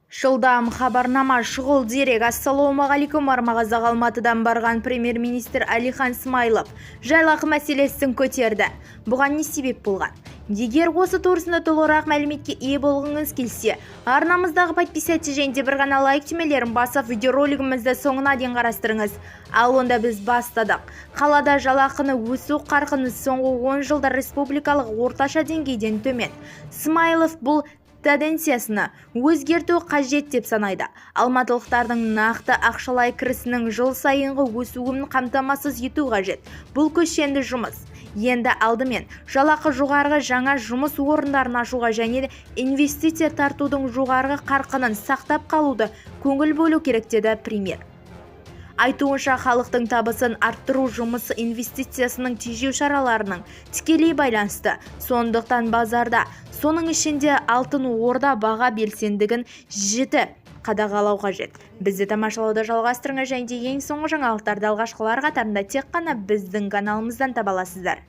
Жылдам хабарнама шұғыл дерек. Ассалаумағалейкум, Армағазақ Алматыдан барған премьер-министр Әлихан Смайылов жалақы мәселесін көтерді. Бұған не себеп болған? Егер осы турысында толығырақ мәліметке ие болғыңыз келсе, арнамыздағы подписаться және бір ғана лайк түймелерін басып, видеоролигімізді соңына дейін қарастырыңыз. Ал онда біз бастадық. Қалада жалақыны өсу қарқыны соңғы 10 жылда республикалық орташа деңгейден төмен. Смайылов бұл тенденциясына өзгерту қажет деп санайды. Алматылықтардың нақты ақшалай кірісінің жыл сайынғы өсуін қамтамасыз ету қажет. Бұл көшенді жұмыс. Енді алдымен жалақы жоғарғы жаңа жұмыс орындарын ашуға және инвестиция тартудың жоғарғы қарқынын сақтап қалуды көңіл бөлу керек деді премьер. Айтуынша, халықтың табысын арттыру жұмысы инвестициясының тежеу шараларының тікелей байланысты. Сондықтан базарда, соның ішінде алтын орда баға белсендігін жіті қадағалау қажет. Бізді тамашалауды жалғастырыңыз және ең соңғы жаңалықтарды алғашқылар қатарында тек қана біздің каналымыздан таба аласыздар.